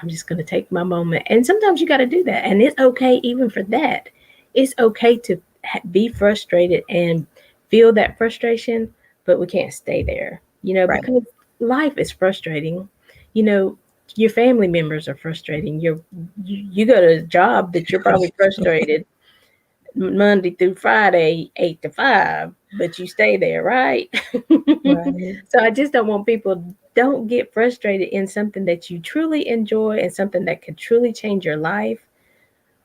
Speaker 2: I'm just going to take my moment. And sometimes you got to do that. And it's okay, even for that. It's okay to be frustrated and feel that frustration, but we can't stay there,
Speaker 3: Right.
Speaker 2: because life is frustrating. You know, your family members are frustrating. You go to a job that you're probably frustrated Monday through Friday, 8 to 5, but you stay there, right?
Speaker 3: Right.
Speaker 2: So I just don't want people, don't get frustrated in something that you truly enjoy and something that could truly change your life.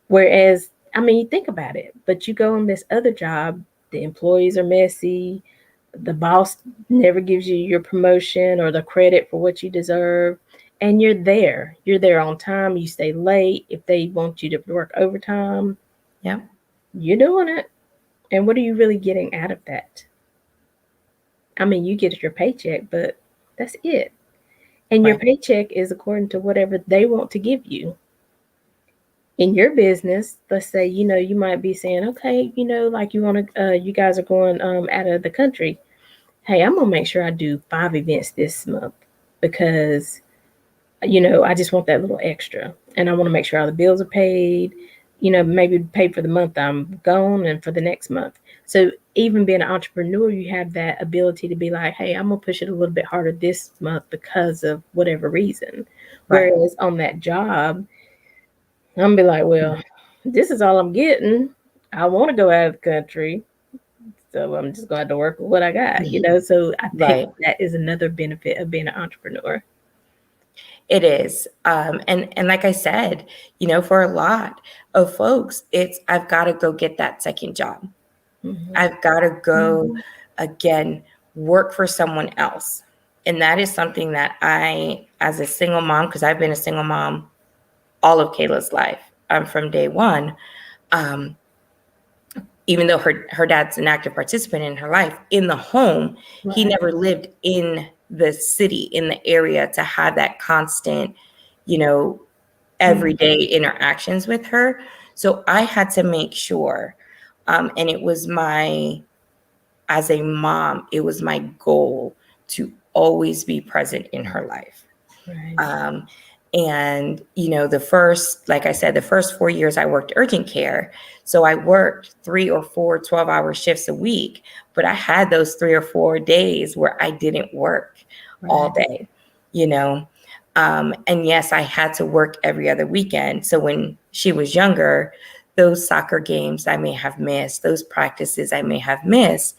Speaker 2: Whereas, I mean, you think about it, but you go on this other job, the employees are messy, the boss never gives you your promotion or the credit for what you deserve. And you're there. You're there on time. You stay late. If they want you to work overtime,
Speaker 3: Yeah.
Speaker 2: you're doing it. And what are you really getting out of that? I mean, you get your paycheck, but that's it. And your
Speaker 3: Right.
Speaker 2: paycheck is according to whatever they want to give you. In your business, let's say, you might be saying, okay, like you guys are going out of the country. Hey, I'm gonna make sure I do 5 events this month because I just want that little extra. And I want to make sure all the bills are paid, maybe paid for the month I'm gone and for the next month. So even being an entrepreneur, you have that ability to be like, hey, I'm going to push it a little bit harder this month because of whatever reason.
Speaker 3: Right.
Speaker 2: Whereas on that job, I'm going to be like, well, this is all I'm getting. I want to go out of the country. So I'm just going to have to work with what I got. So I think
Speaker 3: Right.
Speaker 2: that is another benefit of being an entrepreneur.
Speaker 3: It is. And like I said, for a lot of folks, it's I've got to go get that second job.
Speaker 2: Mhm.
Speaker 3: I've got to go again, work for someone else. And that is something that I, as a single mom, because I've been a single mom all of Kayla's life, from day one. Um, Even though her dad's an active participant in her life in the home, he
Speaker 2: Right.
Speaker 3: never lived in the city, in the area, to have that constant, you know, everyday interactions with her. So I had to make sure, and it was as a mom, it was my goal to always be present in her life.
Speaker 2: Right.
Speaker 3: And, like I said, the first 4 years I worked urgent care. So I worked 3 or 4 12-hour shifts a week, but I had those 3 or 4 days where I didn't work all day, and yes, I had to work every other weekend. So when she was younger, those soccer games I may have missed, those practices I may have missed,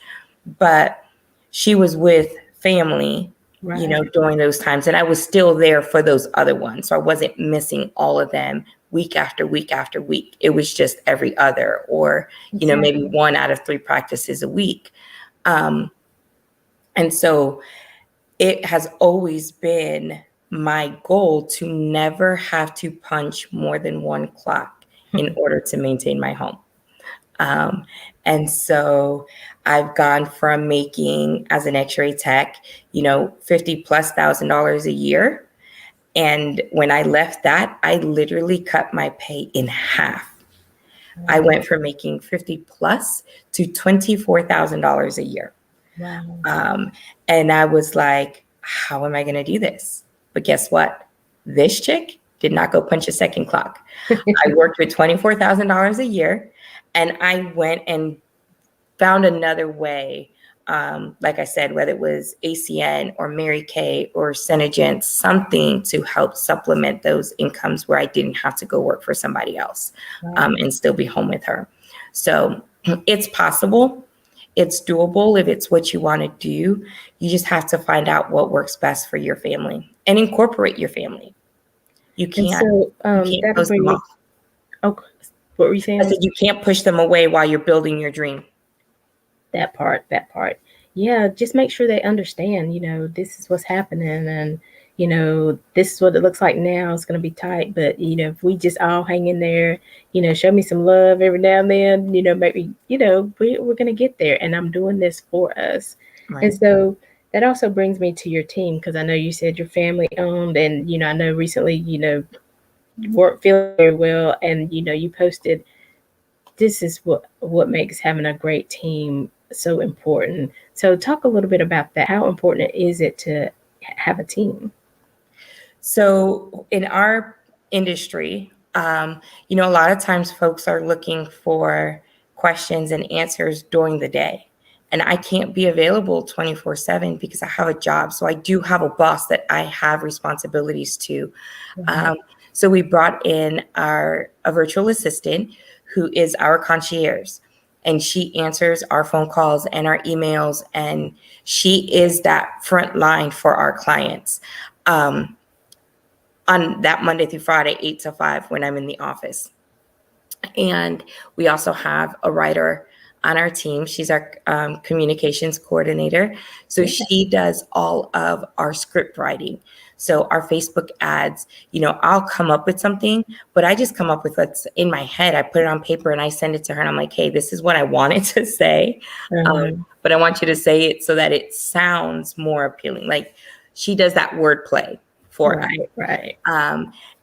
Speaker 3: but she was with family,
Speaker 2: Right.
Speaker 3: during those times. And I was still there for those other ones. So I wasn't missing all of them week after week after week. It was just every other, or, maybe
Speaker 2: Exactly.
Speaker 3: 1 out of 3 practices a week. And so it has always been my goal to never have to punch more than 1 clock in order to maintain my home. And so I've gone from making, as an x-ray tech, $50,000+ a year. And when I left that, I literally cut my pay in half. I went from making 50 plus to $24,000 a year.
Speaker 2: Wow.
Speaker 3: And I was like, how am I going to do this? But guess what? This chick did not go punch a second clock. I worked with $24,000 a year, and I went and found another way. Like I said, whether it was ACN or Mary Kay or Senegent, something to help supplement those incomes where I didn't have to go work for somebody else, and still be home with her. So it's possible. It's doable if it's what you want to do. You just have to find out what works best for your family and incorporate your family. You
Speaker 2: And
Speaker 3: can't,
Speaker 2: so that'll
Speaker 3: close
Speaker 2: bring
Speaker 3: them
Speaker 2: me.
Speaker 3: off.
Speaker 2: Oh, what were you
Speaker 3: I
Speaker 2: saying?
Speaker 3: said you can't push them away while you're building your dream.
Speaker 2: That part. Yeah, just make sure they understand, this is what's happening, and, this is what it looks like now. It's going to be tight, but, if we just all hang in there, show me some love every now and then, maybe, we're going to get there, and I'm doing this for us.
Speaker 3: Right.
Speaker 2: And so that also brings me to your team, because I know you said you're family owned, and, I know recently, you weren't feeling very well, and, you posted, this is what makes having a great team so important. So talk a little bit about that. How important is it to have a team?
Speaker 3: So in our industry, a lot of times folks are looking for questions and answers during the day. And I can't be available 24/7 because I have a job. So I do have a boss that I have responsibilities to. So we brought in a virtual assistant who is our concierge, and she answers our phone calls and our emails, and she is that front line for our clients. On that Monday through Friday, 8 to 5 when I'm in the office. And we also have a writer on our team. She's our communications coordinator. So she does all of our script writing. So our Facebook ads, I'll come up with something, but I just come up with what's in my head. I put it on paper and I send it to her, and I'm like, hey, this is what I wanted to say. But I want you to say it so that it sounds more appealing. Like, she does that wordplay for us.
Speaker 2: Right.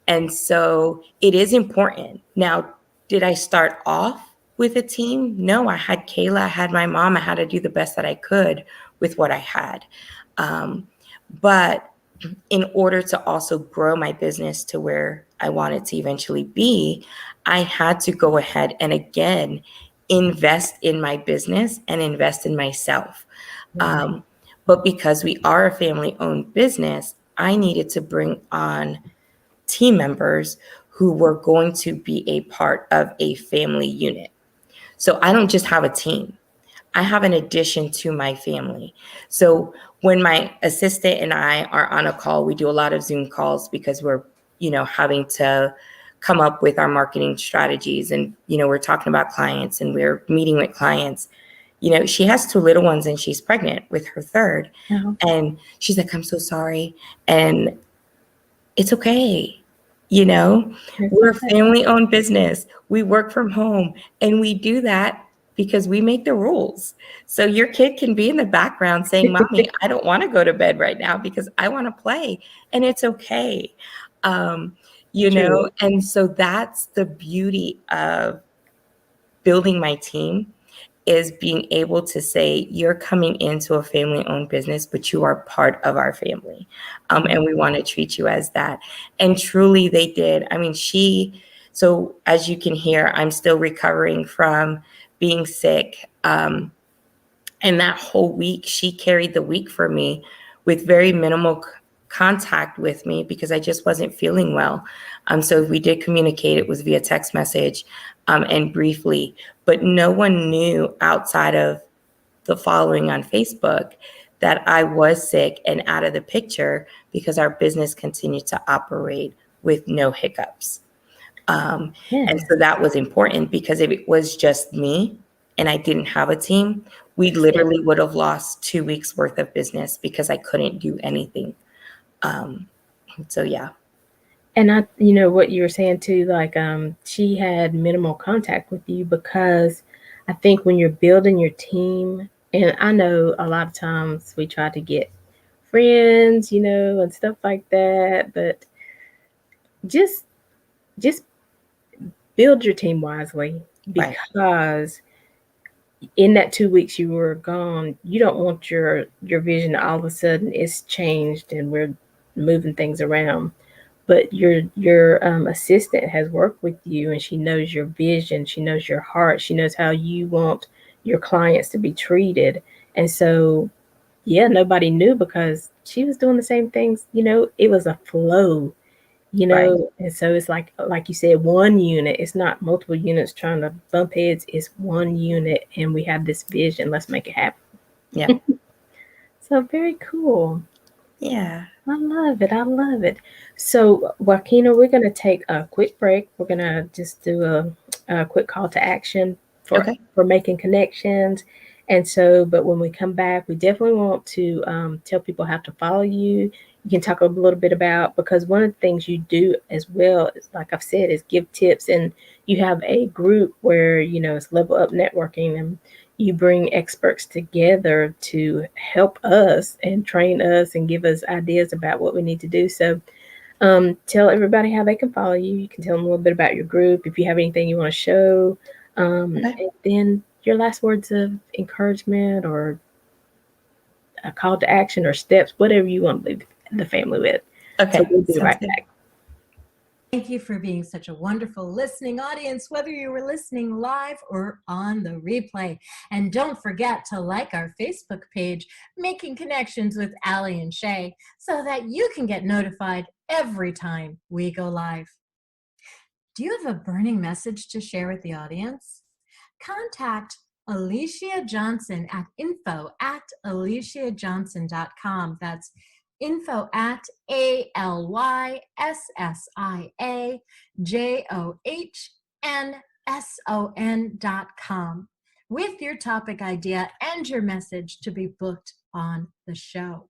Speaker 3: And so it is important. Now, did I start off with a team? No, I had Kayla, I had my mom. I had to do the best that I could with what I had. But in order to also grow my business to where I wanted to eventually be, I had to go ahead and again invest in my business and invest in myself. But because we are a family-owned business, I needed to bring on team members who were going to be a part of a family unit. So I don't just have a team. I have an addition to my family. So when my assistant and I are on a call, we do a lot of Zoom calls because we're, having to come up with our marketing strategies, and, we're talking about clients and we're meeting with clients. She has 2 little ones and she's pregnant with her third. And she's like, I'm so sorry. And it's okay. We're a family-owned business. We work from home, and we do that because we make the rules. So your kid can be in the background saying, Mommy, I don't want to go to bed right now because I want to play. And it's okay. you know?
Speaker 2: True.
Speaker 3: And so that's the beauty of building my team, is being able to say, you're coming into a family-owned business, but you are part of our family. And we want to treat you as that. And truly they did. I mean, so as you can hear, I'm still recovering from being sick. And that whole week, she carried the week for me with very minimal contact with me because I just wasn't feeling well. So we did communicate. It was via text message and briefly, but no one knew outside of the following on Facebook that I was sick and out of the picture because our business continued to operate with no hiccups. And
Speaker 2: Yes.
Speaker 3: so that was important, because if it was just me and I didn't have a team, we
Speaker 2: Yes.
Speaker 3: literally would have lost 2 weeks worth of business because I couldn't do anything. So yeah.
Speaker 2: And what you were saying too, like, she had minimal contact with you because I think when you're building your team, and I know a lot of times we try to get friends, and stuff like that, but just just build your team wisely,
Speaker 3: Right.
Speaker 2: because in that 2 weeks you were gone, you don't want your vision all of a sudden it's changed and we're moving things around. But your assistant has worked with you, and she knows your vision, she knows your heart, she knows how you want your clients to be treated. And so, yeah, nobody knew because she was doing the same things. It was a flow.
Speaker 3: Right.
Speaker 2: And so it's like you said, one unit. It's not multiple units trying to bump heads. It's one unit, and we have this vision. Let's make it happen.
Speaker 3: Yeah.
Speaker 2: So very cool.
Speaker 3: Yeah.
Speaker 2: I love it. I love it. So, Joaquina, we're going to take a quick break. We're going to just do a quick call to action for
Speaker 3: Okay.
Speaker 2: making connections. And so, but when we come back, we definitely want to tell people how to follow you. You can talk a little bit about, because one of the things you do as well is, like I've said, is give tips, and you have a group where it's level up networking, and you bring experts together to help us and train us and give us ideas about what we need to do. So, tell everybody how they can follow you. You can tell them a little bit about your group, if you have anything you want to show,
Speaker 3: Okay.
Speaker 2: and then your last words of encouragement or a call to action or steps, whatever you want to leave the family with. So
Speaker 3: Okay.
Speaker 2: we'll be
Speaker 3: Sounds
Speaker 2: right
Speaker 3: good.
Speaker 2: back.
Speaker 4: Thank you for being such a wonderful listening audience, whether you were listening live or on the replay. And don't forget to like our Facebook page, Making Connections with Aly and Shay, so that you can get notified every time we go live. Do you have a burning message to share with the audience? Contact Alicia Johnson at info@aliciajohnson.com. That's info@ALYSSIAJOHNSON.com with your topic idea and your message to be booked on the show.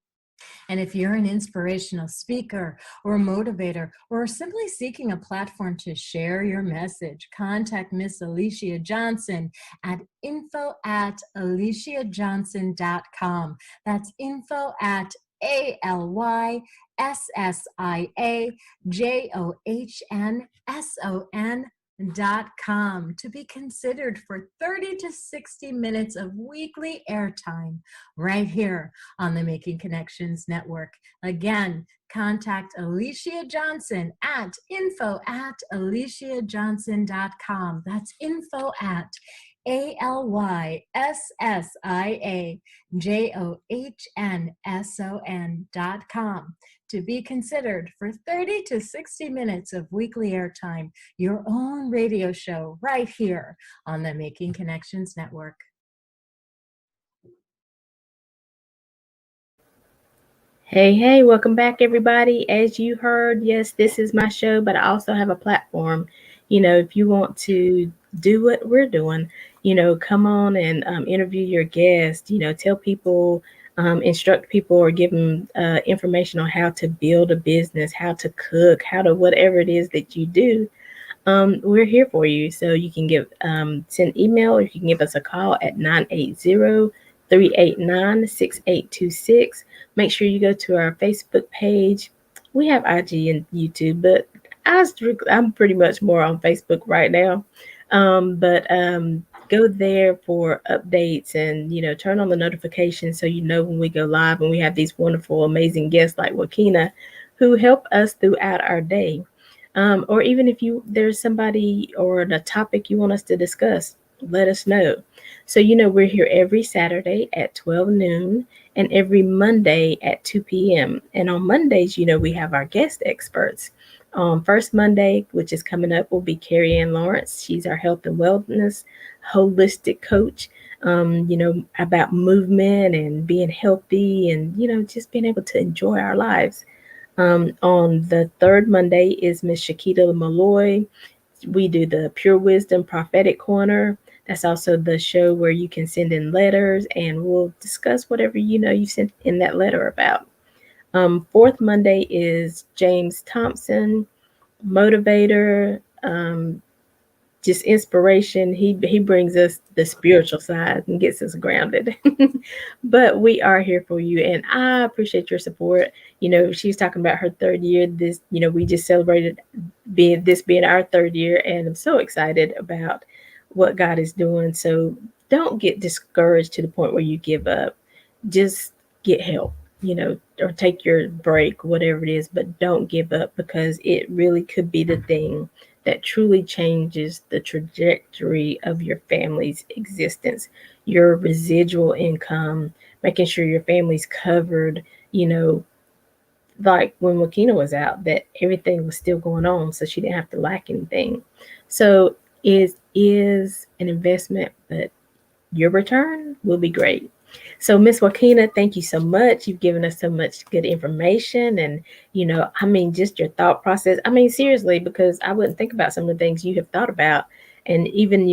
Speaker 4: And if you're an inspirational speaker or a motivator, or simply seeking a platform to share your message, contact Miss Alicia Johnson at info@aliciajohnson.com. That's info@ALYSSIAJOHNSON.com to be considered for 30 to 60 minutes of weekly airtime right here on the Making Connections Network. Again, contact Alicia Johnson at info@aliciajohnson.com. That's info@ALYSSIAJOHNSON.com to be considered for 30 to 60 minutes of weekly airtime, your own radio show right here on the Making Connections Network.
Speaker 2: Hey, welcome back, everybody. As you heard, yes, this is my show, but I also have a platform. If you want to do what we're doing, come on and interview your guest, tell people, instruct people, or give them information on how to build a business, how to cook, how to whatever it is that you do. We're here for you. So you can send email, or you can give us a call at 980-389-6826. Make sure you go to our Facebook page. We have IG and YouTube, but I'm pretty much more on Facebook right now. But go there for updates and, turn on the notifications so you know when we go live and we have these wonderful, amazing guests like Wakina who help us throughout our day. Or even if there's somebody or a topic you want us to discuss, let us know. So, we're here every Saturday at 12 noon and every Monday at 2 p.m. And on Mondays, we have our guest experts. First Monday, which is coming up, will be Carrie Ann Lawrence. She's our health and wellness holistic coach, about movement and being healthy and, just being able to enjoy our lives. On the third Monday is Miss Shakita Malloy. We do the Pure Wisdom Prophetic Corner. That's also the show where you can send in letters and we'll discuss whatever you sent in that letter about. Fourth Monday is James Thompson, motivator, just inspiration. He brings us the spiritual side and gets us grounded. But we are here for you, and I appreciate your support. She's talking about her third year. We just celebrated being our third year, and I'm so excited about what God is doing. So don't get discouraged to the point where you give up. Just get help, or take your break, whatever it is, but don't give up because it really could be the thing that truly changes the trajectory of your family's existence, your residual income, making sure your family's covered, like when Wakina was out, that everything was still going on, so she didn't have to lack anything. So it is an investment, but your return will be great. So, Miss Wakina, thank you so much. You've given us so much good information and, just your thought process. Seriously, because I wouldn't think about some of the things you have thought about. And even,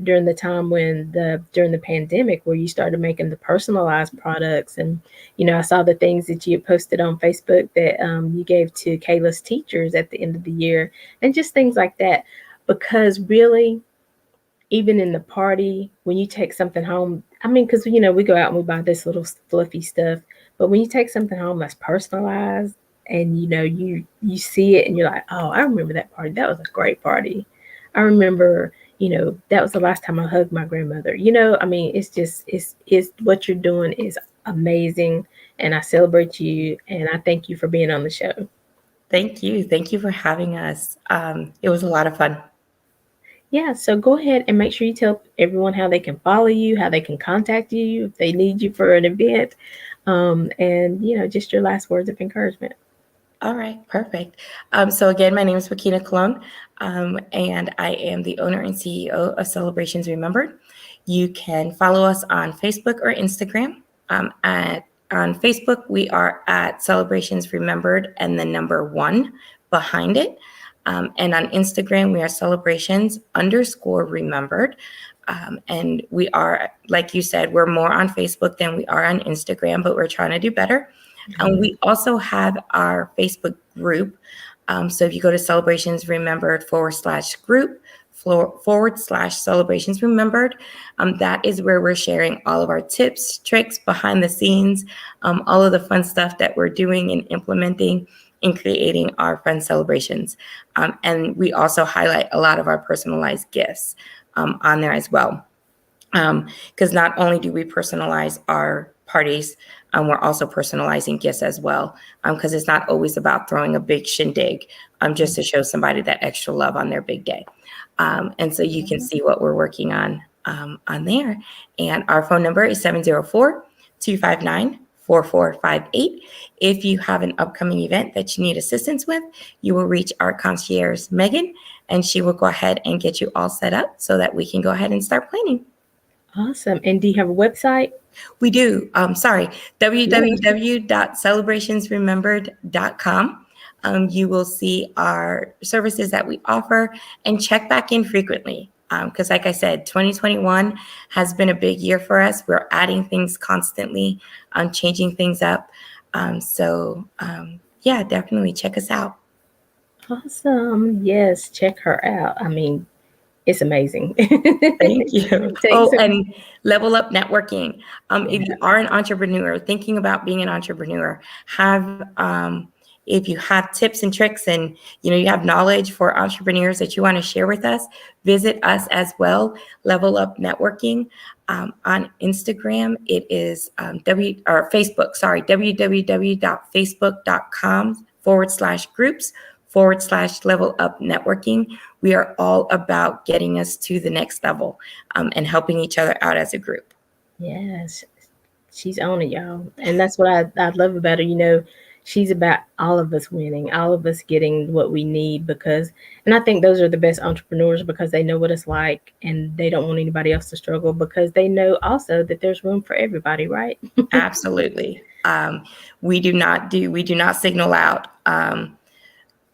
Speaker 2: during the time during the pandemic where you started making the personalized products and, I saw the things that you had posted on Facebook that you gave to Kayla's teachers at the end of the year and just things like that. Because really, even in the party, when you take something home, because we go out and we buy this little fluffy stuff, but when you take something home that's personalized and you see it and you're like, oh, I remember that party. That was a great party. I remember, that was the last time I hugged my grandmother. It's just it's what you're doing is amazing, and I celebrate you and I thank you for being on the show.
Speaker 3: Thank you. Thank you for having us. It was a lot of fun.
Speaker 2: Yeah, so go ahead and make sure you tell everyone how they can follow you, how they can contact you if they need you for an event, and just your last words of encouragement.
Speaker 3: All right, perfect. So again, my name is Wakina Colon, and I am the owner and CEO of Celebrations Remembered. You can follow us on Facebook or Instagram. On Facebook, we are at Celebrations Remembered and the number 1 behind it. And on Instagram, we are celebrations_remembered. And we are, like you said, we're more on Facebook than we are on Instagram, but we're trying to do better. We also have our Facebook group. So if you go to Celebrations Remembered /group /Celebrations Remembered, that is where we're sharing all of our tips, tricks, behind the scenes, all of the fun stuff that we're doing and implementing in creating our fun celebrations. And we also highlight a lot of our personalized gifts on there as well. Because not only do we personalize our parties, we're also personalizing gifts as well. Because it's not always about throwing a big shindig just to show somebody that extra love on their big day. And so you can see what we're working on there. And our phone number is 704-259-4458. If you have an upcoming event that you need assistance with, you will reach our concierge, Megan, and she will go ahead and get you all set up so that we can go ahead and start planning.
Speaker 2: Awesome. And do you have a website?
Speaker 3: We do. www.celebrationsremembered.com. You will see our services that we offer and check back in frequently. Because like I said, 2021 has been a big year for us. We're adding things constantly, changing things up. Yeah, definitely check us out.
Speaker 2: Awesome. Yes, check her out. It's amazing.
Speaker 3: Thank you. And Level Up Networking. If you are an entrepreneur, thinking about being an entrepreneur, have If you have tips and tricks and you have knowledge for entrepreneurs that you want to share with us, visit us as well. Level Up Networking on Instagram. It is Facebook. Sorry, www.facebook.com/groups/Level Up Networking. We are all about getting us to the next level and helping each other out as a group.
Speaker 2: Yes, she's on it, y'all. And that's what I love about her. She's about all of us winning, all of us getting what we need and I think those are the best entrepreneurs because they know what it's like and they don't want anybody else to struggle because they know also that there's room for everybody, right?
Speaker 3: Absolutely. We do not signal out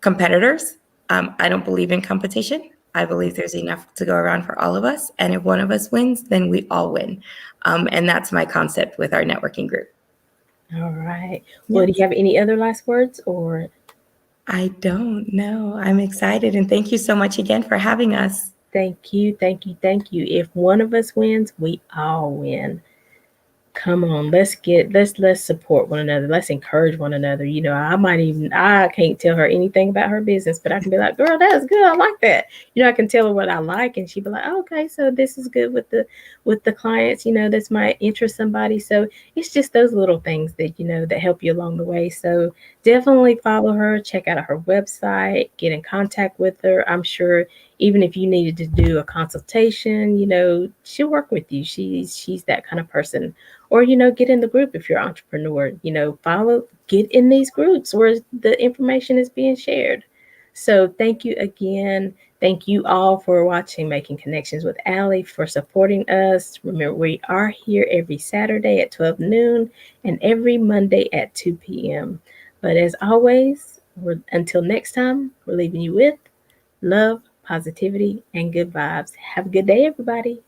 Speaker 3: competitors. I don't believe in competition. I believe there's enough to go around for all of us. And if one of us wins, then we all win. And that's my concept with our networking group.
Speaker 2: All right. Well, do you have any other last words or?
Speaker 3: I don't know. I'm excited. And thank you so much again for having us.
Speaker 2: Thank you. Thank you. Thank you. If one of us wins, we all win. Come on, let's support one another. Let's encourage one another. I can't tell her anything about her business, but I can be like, girl, that's good. I like that. I can tell her what I like and she'd be like, oh, okay, so this is good with the clients, this might interest somebody. So it's just those little things that, that help you along the way. So definitely follow her, check out her website, get in contact with her. I'm sure even if you needed to do a consultation, she'll work with you. She's that kind of person. Or, get in the group if you're an entrepreneur, get in these groups where the information is being shared. So thank you again. Thank you all for watching Making Connections with Aly, for supporting us. Remember, we are here every Saturday at 12 noon and every Monday at 2 p.m. But as always, until next time, we're leaving you with love, positivity, and good vibes. Have a good day, everybody.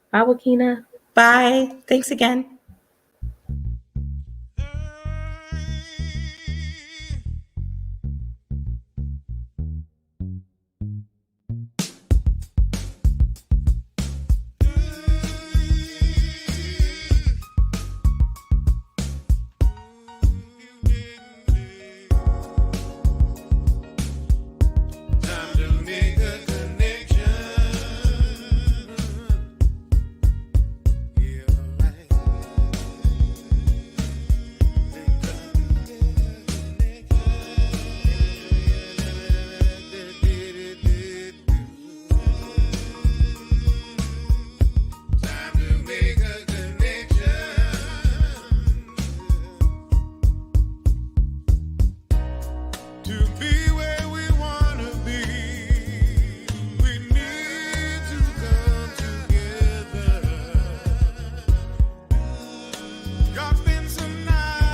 Speaker 2: Bye, Wakina.
Speaker 3: Bye. Thanks again.